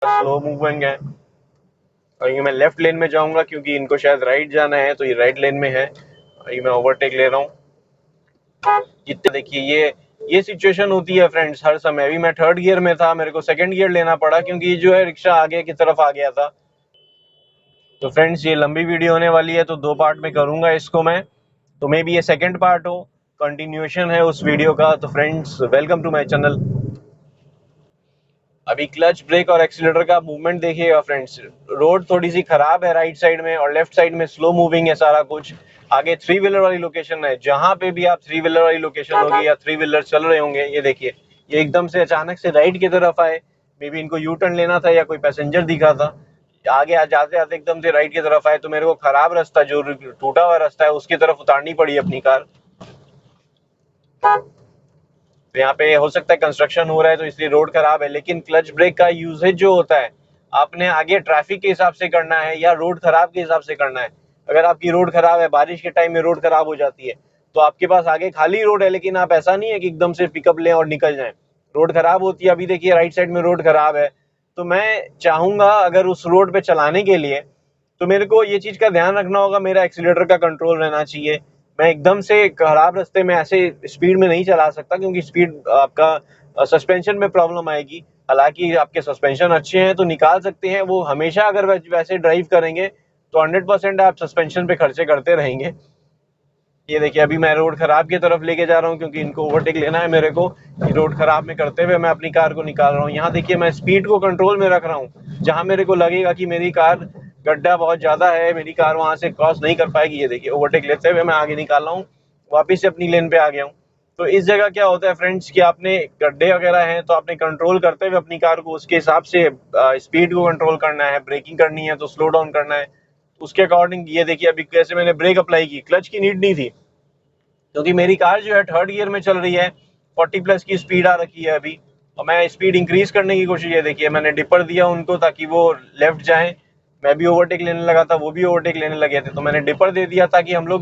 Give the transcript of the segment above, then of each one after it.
Slow moving है। और ये मैं लेफ्ट लेन में जाऊंगा क्योंकि इनको शायद राइट जाना है, तो ये राइट लेन में है। ये मैं ओवरटेक ले रहा हूँ। जितने देखिए ये सिचुएशन होती है फ्रेंड्स हर समय। अभी मैं थर्ड गियर में था, मेरे को सेकंड गियर लेना पड़ा क्योंकि जो है रिक्शा आगे की तरफ आ गया था। तो फ्रेंड्स ये लंबी वीडियो होने वाली है, तो 2 पार्ट में करूंगा इसको मैं। तो मे बी ये सेकंड पार्ट हो, कंटिन्यूएशन है उस वीडियो का। तो friends welcome to my channel. अभी क्लच ब्रेक और एक्सीलरेटर का मूवमेंट देखिएगा फ्रेंड्स। रोड थोड़ी सी खराब है राइट साइड में, और लेफ्ट साइड में स्लो मूविंग है सारा कुछ। आगे 3 व्हीलर वाली लोकेशन है, जहां पे भी आप 3 व्हीलर वाली लोकेशन होगी या 3 व्हीलर चल रहे होंगे, ये देखिए ये एकदम से अचानक से राइट की तरफ आए। मे बी इनको यू टर्न लेना था या कोई पैसेंजर दिखा था, आगे जाते जाते एकदम से राइट की तरफ आए। तो मेरे को खराब रास्ता, जो टूटा हुआ रास्ता है, उसकी तरफ उतारनी पड़ी अपनी कार। तो यहाँ पे हो सकता है कंस्ट्रक्शन हो रहा है तो इसलिए रोड खराब है, लेकिन क्लच ब्रेक का यूजेज जो होता है, आपने आगे ट्रैफिक के हिसाब से करना है या रोड खराब के हिसाब से करना है। अगर आपकी रोड खराब है, बारिश के टाइम में रोड खराब हो जाती है, तो आपके पास आगे खाली रोड है, लेकिन आप ऐसा नहीं है कि एकदम से पिकअप लें और निकल जाएं। रोड खराब होती है। अभी देखिए राइट साइड में रोड खराब है, तो मैं चाहूंगा अगर उस रोड पे चलाने के लिए, तो मेरे को ये चीज का ध्यान रखना होगा, मेरा एक्सीलेटर का कंट्रोल रहना चाहिए। मैं एकदम से खराब रास्ते में ऐसे स्पीड में नहीं चला सकता, क्योंकि स्पीड आपका सस्पेंशन में प्रॉब्लम आएगी। हालांकि आपके सस्पेंशन अच्छे हैं तो निकाल सकते हैं वो। हमेशा अगर वैसे ड्राइव करेंगे तो 100% आप सस्पेंशन पे खर्चे करते रहेंगे। ये देखिए अभी मैं रोड खराब की तरफ लेके जा रहा हूँ, क्योंकि इनको ओवरटेक लेना है मेरे को। रोड खराब में करते हुए मैं अपनी कार को निकाल रहा हूँ। यहाँ देखिए मैं स्पीड को कंट्रोल में रख रहा हूँ। जहां मेरे को लगेगा कि मेरी कार गड्ढा बहुत ज्यादा है, मेरी कार वहां से क्रॉस नहीं कर पाएगी, ये देखिए ओवरटेक लेते हुए मैं आगे निकाल रहा हूँ, वापिस से अपनी लेन पे आ गया हूँ। तो इस जगह क्या होता है फ्रेंड्स कि आपने गड्ढे वगैरह हैं तो आपने कंट्रोल करते हुए अपनी कार को उसके हिसाब से स्पीड को कंट्रोल करना है। ब्रेकिंग करनी है तो स्लो डाउन करना है उसके अकॉर्डिंग। ये देखिए अभी कैसे मैंने ब्रेक अप्लाई की, क्लच की नीड नहीं थी, क्योंकि मेरी कार जो है थर्ड गियर में चल रही है। 40 प्लस की स्पीड आ रखी है अभी, और मैं स्पीड इंक्रीज करने की कोशिश, ये देखिए मैंने डिपर दिया उनको ताकि वो लेफ्ट जाएं। मैं भी ओवरटेक लेने लगा था, वो भी ओवरटेक लेने लगे थे, तो मैंने डिपर दे दिया ताकि हम लोग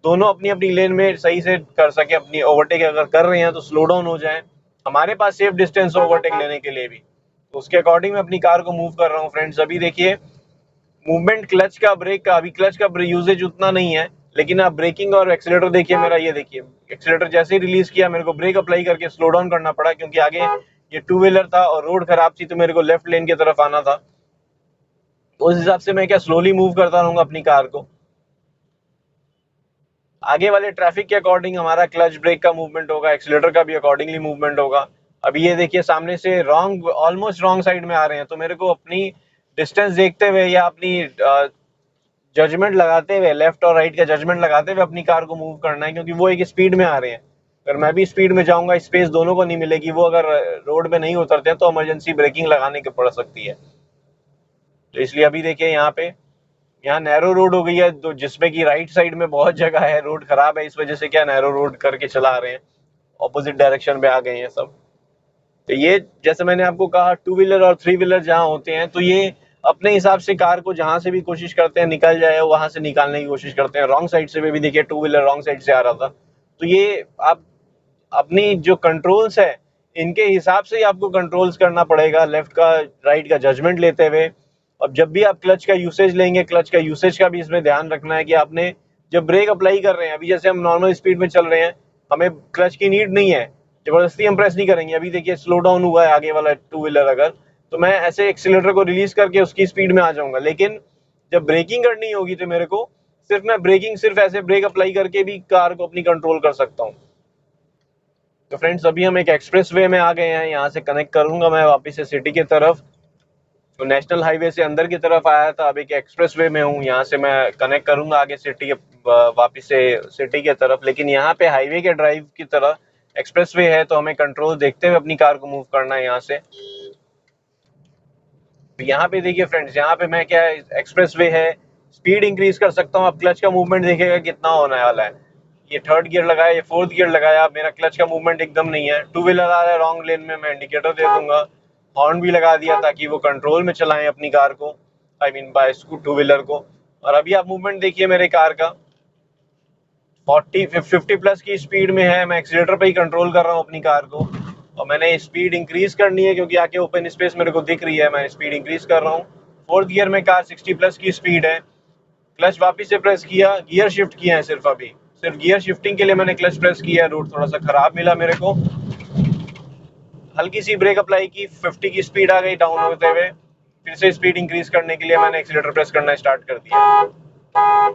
दोनों अपनी अपनी लेन में सही से कर सके अपनी ओवरटेक। अगर कर रहे हैं तो स्लो डाउन हो जाए, हमारे पास सेफ डिस्टेंस हो ओवरटेक लेने के लिए भी। तो उसके अकॉर्डिंग मैं अपनी कार को मूव कर रहा हूँ फ्रेंड्स। अभी देखिए मूवमेंट क्लच का, ब्रेक का, अभी क्लच का यूजेज उतना नहीं है, लेकिन आप ब्रेकिंग और एक्सीलेटर देखिए मेरा। ये देखिए एक्सीलेटर जैसे ही रिलीज किया, मेरे को ब्रेक अप्लाई करके स्लो डाउन करना पड़ा, क्योंकि आगे ये 2 व्हीलर था और रोड खराब थी, तो मेरे को लेफ्ट लेन की तरफ आना था। उस हिसाब से मैं क्या स्लोली मूव करता रहूंगा अपनी कार को। आगे वाले ट्रैफिक के अकॉर्डिंग हमारा क्लच ब्रेक का मूवमेंट होगा, एक्सीलेटर का भी अकॉर्डिंगली मूवमेंट होगा। अभी ये देखिए सामने से रॉन्ग, ऑलमोस्ट रॉन्ग साइड में आ रहे हैं, तो मेरे को अपनी डिस्टेंस देखते हुए या अपनी जजमेंट लगाते हुए, लेफ्ट और राइट का जजमेंट लगाते हुए अपनी कार को मूव करना है, क्योंकि वो एक स्पीड में आ रहे हैं। अगर मैं भी स्पीड में जाऊंगा, स्पेस दोनों को नहीं मिलेगी। वो अगर रोड पे नहीं उतरते हैं तो इमरजेंसी ब्रेकिंग लगाने की पड़ सकती है। तो इसलिए अभी देखिए यहाँ पे, यहाँ नैरो रोड हो गई है, तो जिसमें कि राइट साइड में बहुत जगह है, रोड खराब है, इस वजह से क्या नैरो रोड करके चला रहे हैं, ऑपोजिट डायरेक्शन पे आ गए हैं सब। तो ये जैसे मैंने आपको कहा, 2 व्हीलर और 3 व्हीलर जहाँ होते हैं, तो ये अपने हिसाब से कार को जहां से भी कोशिश करते हैं निकल जाए, वहां से निकालने की कोशिश करते हैं। रॉन्ग साइड से भी देखिए 2 व्हीलर रॉन्ग साइड से आ रहा था। तो ये आप अपनी जो कंट्रोल्स है, इनके हिसाब से ही आपको कंट्रोल्स करना पड़ेगा, लेफ्ट का राइट का जजमेंट लेते हुए। अब जब भी आप क्लच का यूसेज लेंगे, क्लच का यूसेज का भी इसमें ध्यान रखना है कि आपने जब ब्रेक अप्लाई कर रहे हैं, अभी जैसे हम नॉर्मल स्पीड में चल रहे हैं, हमें क्लच की नीड नहीं है, जबरदस्ती हम प्रेस नहीं करेंगे। अभी देखिए स्लो डाउन हुआ है आगे वाला 2 व्हीलर, अगर तो मैं ऐसे एक्सीलरेटर को रिलीज करके उसकी स्पीड में आ जाऊंगा। लेकिन जब ब्रेकिंग करनी होगी तो मेरे को सिर्फ, मैं ब्रेकिंग सिर्फ ऐसे ब्रेक अप्लाई करके भी कार को अपनी कंट्रोल कर सकता हूँ। तो फ्रेंड्स अभी हम एक एक्सप्रेस वे में आ गए हैं, यहाँ से कनेक्ट करूंगा मैं वापस से सिटी की तरफ। तो नेशनल हाईवे से अंदर की तरफ आया था, अब एक एक्सप्रेस वे में हूँ, यहाँ से मैं कनेक्ट करूंगा आगे सिटी के, वापस से सिटी की तरफ। लेकिन यहाँ पे हाईवे के ड्राइव की तरह एक्सप्रेस वे है, तो हमें कंट्रोल देखते हुए अपनी कार को मूव करना है यहाँ से। तो यहाँ पे देखिए फ्रेंड्स, यहाँ पे मैं क्या, एक्सप्रेस वे है, स्पीड इंक्रीज कर सकता हूँ। अब क्लच का मूवमेंट देखेगा कितना होने वाला है। ये थर्ड गियर लगाया, ये फोर्थ गियर लगाया, मेरा क्लच का मूवमेंट एकदम नहीं है। 2 व्हीलर आ रहा है रॉन्ग लेन में, मैं इंडिकेटर दे दूंगा, हॉर्न भी लगा दिया ताकि वो कंट्रोल में चलाएं अपनी कार को, आई मीन बाय 2 व्हीलर को। और अभी आप मूवमेंट देखिए मेरे कार का, 50 प्लस की स्पीड में है, मैं एक्सीलेटर पे ही कंट्रोल कर रहा हूँ अपनी कार को। और मैंने स्पीड इंक्रीज करनी है क्योंकि आके ओपन स्पेस मेरे को दिख रही है, मैं स्पीड इंक्रीज कर रहा हूँ। फोर्थ गियर में कार 60 प्लस की स्पीड है। क्लच वापस से प्रेस किया, गियर शिफ्ट किया है सिर्फ अभी, सिर्फ गियर शिफ्टिंग के लिए मैंने क्लच प्रेस किया है। रोड थोड़ा सा खराब मिला मेरे को, हल्की सी ब्रेक अप्लाई की, 50 की स्पीड आ गई डाउन होते हुए। फिर से स्पीड इंक्रीज करने के लिए मैंने एक्सीलेटर प्रेस करना स्टार्ट कर दिया।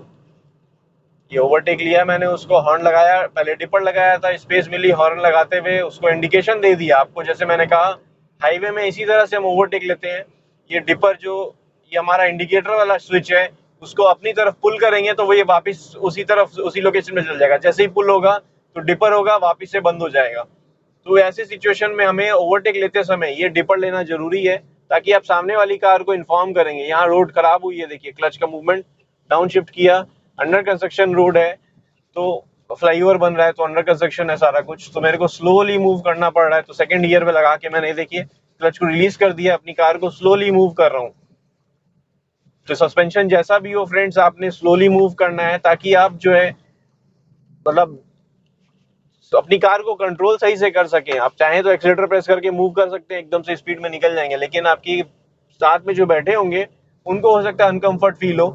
ये ओवरटेक लिया मैंने, उसको हॉर्न लगाया, पहले डिपर लगाया था, स्पेस मिली, हॉर्न लगाते हुए उसको इंडिकेशन दे दिया आपको। जैसे मैंने कहा हाईवे में इसी तरह से हम ओवरटेक लेते हैं। ये डिपर जो ये हमारा इंडिकेटर वाला स्विच है, उसको अपनी तरफ पुल करेंगे तो वो ये वापस उसी तरफ उसी लोकेशन में चल जाएगा। जैसे ही पुल होगा तो डिपर होगा, वापस से बंद हो जाएगा। तो ऐसे सिचुएशन में हमें ओवरटेक लेते समय ये डिपर लेना जरूरी है, ताकि आप सामने वाली कार को इन्फॉर्म करेंगे यहाँ रोड खराब हुई है, देखिए क्लच का मूवमेंट डाउन शिफ्ट किया, अंडर कंस्ट्रक्शन रोड है, तो फ्लाईओवर बन रहा है, तो अंडर कंस्ट्रक्शन है सारा कुछ, तो मेरे को स्लोली मूव करना पड़ रहा है। तो सेकंड गियर में लगा के मैंने देखिए क्लच को रिलीज कर दिया, अपनी कार को स्लोली मूव कर रहा हूँ। तो सस्पेंशन जैसा भी हो फ्रेंड्स, आपने स्लोली मूव करना है, ताकि आप जो है मतलब अपनी कार को कंट्रोल सही से कर सकें। आप चाहें तो एक्सीलेटर प्रेस करके मूव कर सकते हैं, एकदम से स्पीड में निकल जाएंगे, लेकिन आपकी साथ में जो बैठे होंगे उनको हो सकता है अनकंफर्ट फील हो।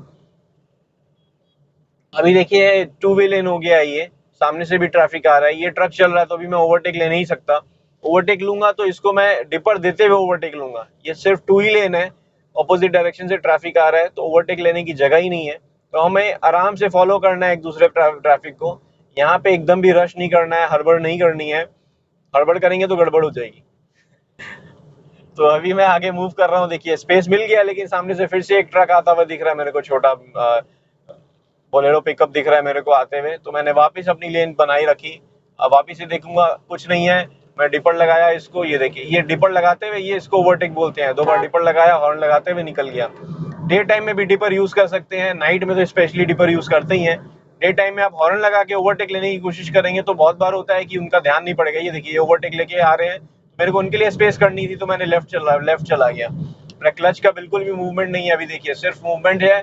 अभी देखिए टू वे लेन हो गया, ये सामने से भी ट्रैफिक आ रहा है, ये ट्रक चल रहा है, तो अभी मैं ओवरटेक ले नहीं सकता। ओवरटेक लूंगा तो इसको मैं डिपर देते हुए ओवरटेक लूंगा। ये सिर्फ टू ही लेन है, ऑपोजिट डायरेक्शन से ट्रैफिक आ रहा है, तो ओवरटेक लेने की जगह ही नहीं है। तो हमें आराम से फॉलो करना है एक दूसरे ट्रैफिक को। यहाँ पे एकदम भी रश नहीं करना है, हड़बड़ नहीं करनी है, हड़बड़ करेंगे तो गड़बड़ हो जाएगी। तो अभी मैं आगे मूव कर रहा हूँ, देखिए स्पेस मिल गया, लेकिन सामने से फिर से एक ट्रक आता हुआ दिख रहा है मेरे को, छोटा बोलेरो पिकअप दिख रहा है मेरे को आते हुए। तो मैंने वापस अपनी लेन बनाई रखी, अब वापस से देखूंगा कुछ नहीं है, मैं डिपर लगाया इसको, ये देखिए ये डिपर लगाते हुए ये इसको ओवरटेक बोलते हैं। 2 बार डिपर लगाया, हॉर्न लगाते हुए निकल गया। डे टाइम में भी डिपर यूज कर सकते हैं, नाइट में तो स्पेशली डिपर यूज करते ही हैं। डे टाइम में आप हॉर्न लगा के ओवरटेक लेने की कोशिश करेंगे तो बहुत बार होता है कि उनका ध्यान नहीं पड़ेगा। ये देखिए ये ओवरटेक लेके आ रहे हैं, मेरे को उनके लिए स्पेस करनी थी, तो मैंने लेफ्ट चला गया। मेरा क्लच का बिल्कुल भी मूवमेंट नहीं है, अभी देखिए सिर्फ मूवमेंट है,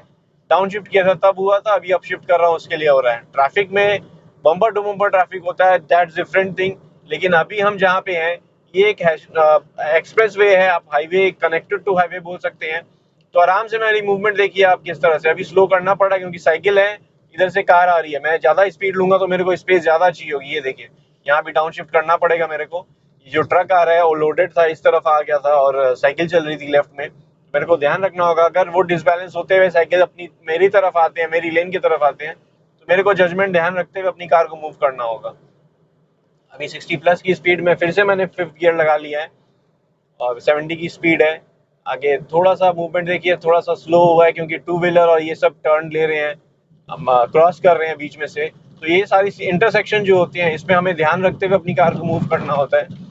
डाउन शिफ्ट किया था तब हुआ था, अभी अप शिफ्ट कर रहा हूँ उसके लिए हो रहा है। ट्रैफिक में बम्पर टू बम्पर ट्रैफिक होता है, दैट्स डिफरेंट थिंग। लेकिन अभी हम जहाँ पे हैं ये एक एक्सप्रेस वे है, आप हाईवे कनेक्टेड टू हाईवे बोल सकते हैं। तो आराम से मेरी मूवमेंट देखिए आप किस तरह से, अभी स्लो करना पड़ा क्योंकि साइकिल है, इधर से कार आ रही है, मैं ज्यादा स्पीड लूंगा तो मेरे को स्पेस ज्यादा चाहिए होगी। ये देखिए यहाँ भी डाउन शिफ्ट करना पड़ेगा मेरे को। जो ट्रक आ रहा है वो लोडेड था, इस तरफ आ गया था, और साइकिल चल रही थी लेफ्ट में। मेरे को ध्यान रखना होगा, अगर वो डिसबैलेंस होते हुए साइकिल अपनी मेरी तरफ आते हैं, मेरी लेन की तरफ आते हैं, तो मेरे को जजमेंट ध्यान रखते हुए अपनी कार को मूव करना होगा। अभी 60 प्लस की स्पीड में फिर से मैंने 5th गियर लगा लिया है, और 70 की स्पीड है। आगे थोड़ा सा मूवमेंट देखिए थोड़ा सा स्लो हुआ है, क्योंकि टू व्हीलर और ये सब टर्न ले रहे हैं, हम क्रॉस कर रहे हैं बीच में से। तो ये सारी इंटरसेक्शन जो होती हैं, इसमें हमें ध्यान रखते हुए अपनी कार को मूव करना होता है।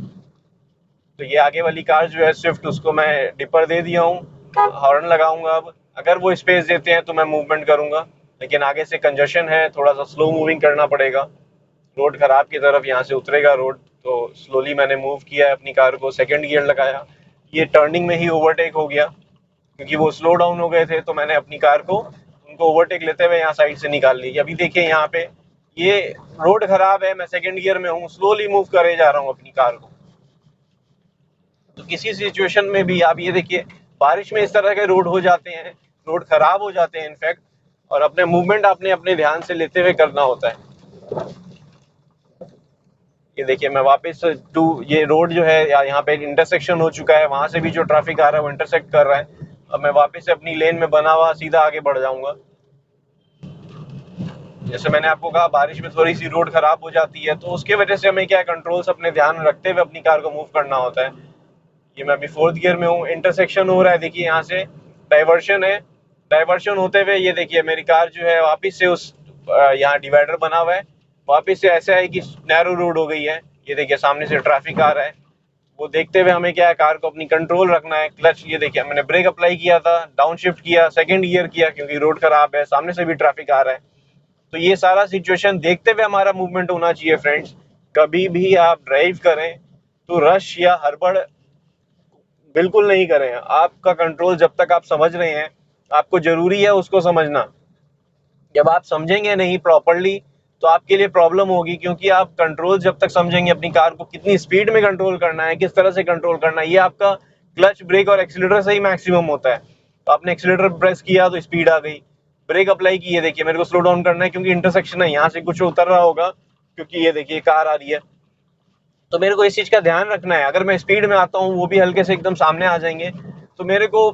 तो ये आगे वाली कार जो है स्विफ्ट, उसको मैं डिपर दे दिया हूँ, हॉर्न लगाऊंगा। अब अगर वो स्पेस देते हैं तो मैं मूवमेंट करूंगा, लेकिन आगे से कंजेशन है, थोड़ा सा स्लो मूविंग करना पड़ेगा। रोड खराब की तरफ यहाँ से उतरेगा रोड, तो स्लोली मैंने मूव किया है अपनी कार को, सेकंड गियर लगाया। ये टर्निंग में ही ओवरटेक हो गया, क्योंकि वो स्लो डाउन हो गए थे, तो मैंने अपनी कार को उनको ओवरटेक लेते हुए यहाँ साइड से निकाल ली। अभी देखिए यहाँ पे ये रोड खराब है, मैं सेकंड गियर में हूँ, स्लोली मूव करे जा रहा हूँ अपनी कार को। तो किसी सिचुएशन में भी आप ये देखिए, बारिश में इस तरह के रोड हो जाते हैं, रोड खराब हो जाते हैं इनफैक्ट, और अपने मूवमेंट आपने अपने ध्यान से लेते हुए करना होता है। ये देखिए मैं वापस ये रोड जो है यहाँ पे इंटरसेक्शन हो चुका है, वहां से भी जो ट्रैफिक आ रहा है वो इंटरसेक्ट कर रहा है। अब मैं वापस से अपनी लेन में बना हुआ सीधा आगे बढ़ जाऊंगा। जैसे मैंने आपको कहा बारिश में थोड़ी सी रोड खराब हो जाती है, तो उसके वजह से हमें क्या कंट्रोल्स अपने ध्यान रखते हुए अपनी कार को मूव करना होता है। ये मैं अभी 4th गियर में हूँ, इंटरसेक्शन हो रहा है, देखिए यहाँ से डाइवर्शन है, डाइवर्शन होते हुए ये देखिए मेरी कार जो है वापस से उस यहाँ डिवाइडर बना हुआ है, वापस से ऐसा है कि नैरो रोड हो गई है। ये देखिए सामने से ट्रैफिक आ रहा है, वो देखते हुए हमें क्या है कार को अपनी कंट्रोल रखना है। क्लच ये देखिए मैंने ब्रेक अप्लाई किया था, डाउन शिफ्ट किया, सेकंड गियर किया, क्योंकि रोड खराब है, सामने से भी ट्रैफिक आ रहा है। तो ये सारा सिचुएशन देखते हुए हमारा मूवमेंट होना चाहिए फ्रेंड्स। कभी भी आप ड्राइव करें तो रश या हड़बड़ बिल्कुल नहीं करें। आपका कंट्रोल जब तक आप समझ रहे हैं, आपको जरूरी है उसको समझना। जब आप समझेंगे नहीं प्रॉपरली तो आपके लिए प्रॉब्लम होगी, क्योंकि आप कंट्रोल जब तक समझेंगे अपनी कार को कितनी स्पीड में कंट्रोल करना है, किस तरह से कंट्रोल करना है, ये आपका क्लच, ब्रेक और एक्सीलरेटर से ही मैक्सिमम होता है। तो आपने एक्सीलरेटर प्रेस किया तो स्पीड आ गई, ब्रेक अप्लाई की, ये देखिए मेरे को स्लो डाउन करना है क्योंकि इंटरसेक्शन है, यहाँ से कुछ उतर रहा होगा क्योंकि ये देखिए कार आ रही है, तो मेरे को इस चीज का ध्यान रखना है। अगर मैं स्पीड में आता हूँ, वो भी हल्के से एकदम सामने आ जाएंगे, तो मेरे को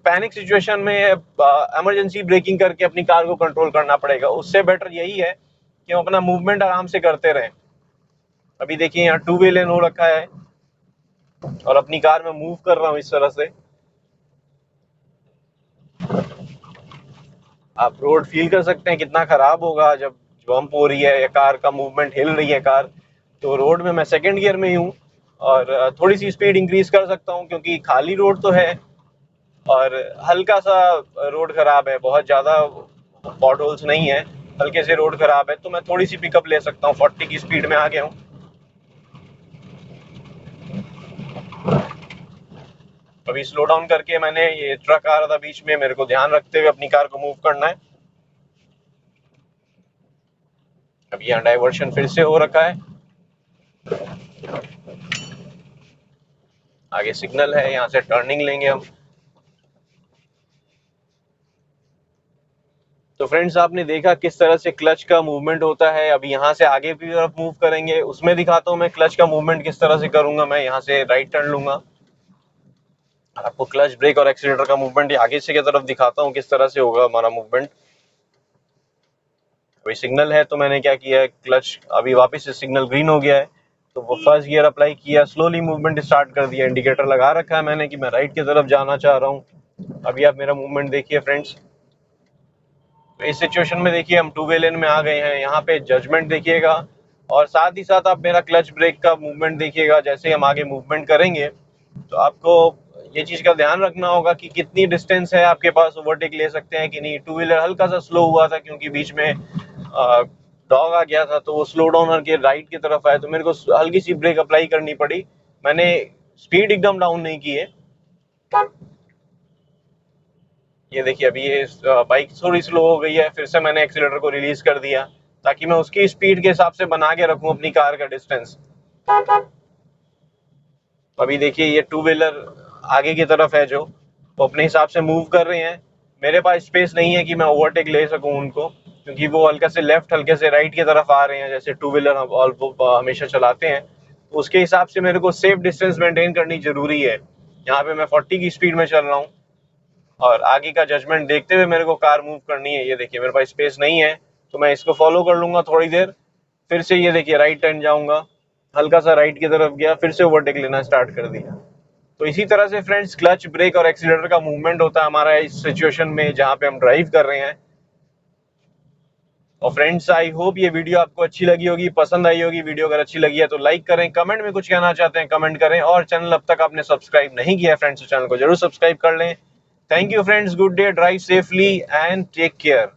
पैनिक सिचुएशन में इमरजेंसी ब्रेकिंग करके अपनी कार को कंट्रोल करना पड़ेगा। उससे बेटर यही है कि हम अपना मूवमेंट आराम से करते रहें। अभी देखिए यहाँ 2 वे लेन हो रखा है और अपनी कार में मूव कर रहा हूँ इस तरह से। आप रोड फील कर सकते हैं कितना खराब होगा जब बम्प हो रही है या कार का मूवमेंट हिल रही है कार। तो रोड में मैं सेकंड गियर में ही हूँ और थोड़ी सी स्पीड इंक्रीज कर सकता हूँ क्योंकि खाली रोड तो है और हल्का सा रोड खराब है, बहुत ज्यादा पॉट होल्स नहीं है, हल्के से रोड खराब है, तो मैं थोड़ी सी पिकअप ले सकता हूँ। 40 की स्पीड में आ गया हूँ। अभी स्लो डाउन करके मैंने, ये ट्रक आ रहा था बीच में, मेरे को ध्यान रखते हुए अपनी कार को मूव करना है। अभी यहाँ डाइवर्शन फिर से हो रखा है, आगे सिग्नल है, यहाँ से टर्निंग लेंगे हम। तो फ्रेंड्स आपने देखा किस तरह से क्लच का मूवमेंट होता है। अभी यहाँ से आगे की तरफ मूव करेंगे, उसमें दिखाता हूँ मैं क्लच का मूवमेंट किस तरह से करूंगा। मैं यहाँ से राइट टर्न लूंगा, आपको क्लच, ब्रेक और एक्सीलरेटर का मूवमेंट आगे से की तरफ दिखाता हूँ किस तरह से होगा हमारा मूवमेंट। अभी सिग्नल है तो मैंने क्या किया है, क्लच अभी वापस से सिग्नल ग्रीन हो गया है तो वो फर्स्ट गियर अप्लाई किया, स्लोली मूवमेंट स्टार्ट कर दिया। इंडिकेटर लगा रखा है मैंने कि मैं राइट की तरफ जाना चाह रहा हूँ। अभी आप मेरा मूवमेंट देखिए फ्रेंड्स। तो इस सिचुएशन में देखिए हम 2 वे लेन में आ गए हैं, यहाँ पे जजमेंट देखिएगा और साथ ही साथ आप मेरा क्लच ब्रेक का मूवमेंट देखिएगा। जैसे हम आगे मूवमेंट करेंगे तो आपको ये चीज का ध्यान रखना होगा कि कितनी डिस्टेंस है आपके पास, ओवरटेक ले सकते हैं कि नहीं। 2 व्हीलर हल्का सा स्लो हुआ था क्योंकि बीच में डॉग आ गया था, तो वो स्लो डाउन करके राइट की तरफ आया तो मेरे को हल्की सी ब्रेक अप्लाई करनी पड़ी। मैंने स्पीड एकदम डाउन नहीं की है। ये देखिए अभी ये बाइक थोड़ी स्लो हो गई है, फिर से मैंने एक्सीलरेटर को रिलीज कर दिया ताकि मैं उसकी स्पीड के हिसाब से बना के रखूं अपनी कार का डिस्टेंस। अभी देखिए ये 2 व्हीलर आगे की तरफ है जो वो अपने हिसाब से मूव कर रहे हैं। मेरे पास स्पेस नहीं है कि मैं ओवरटेक ले सकूं उनको, क्योंकि वो हल्के से लेफ्ट हल्के से राइट की तरफ आ रहे हैं, जैसे 2 व्हीलर हम हमेशा चलाते हैं। तो उसके हिसाब से मेरे को सेफ डिस्टेंस मेंटेन करनी जरूरी है। यहाँ पे मैं 40 की स्पीड में चल रहा हूँ और आगे का जजमेंट देखते हुए मेरे को कार मूव करनी है। ये देखिए मेरे पास स्पेस नहीं है तो मैं इसको फॉलो कर लूंगा थोड़ी देर, फिर से ये देखिए राइट टर्न जाऊंगा, हल्का सा राइट की तरफ गया, फिर से ओवरटेक लेना स्टार्ट कर दिया। तो इसी तरह से फ्रेंड्स क्लच, ब्रेक और एक्सीलरेटर का मूवमेंट होता है हमारा इस सिचुएशन में जहां पे हम ड्राइव कर रहे हैं। और फ्रेंड्स आई होप ये वीडियो आपको अच्छी लगी होगी, पसंद आई होगी। वीडियो अगर अच्छी लगी है तो लाइक करें, कमेंट में कुछ कहना चाहते हैं कमेंट करें, और चैनल अब तक आपने सब्सक्राइब नहीं किया है फ्रेंड्स तो चैनल को जरूर सब्सक्राइब कर लें। Thank you friends, good day, drive safely and take care.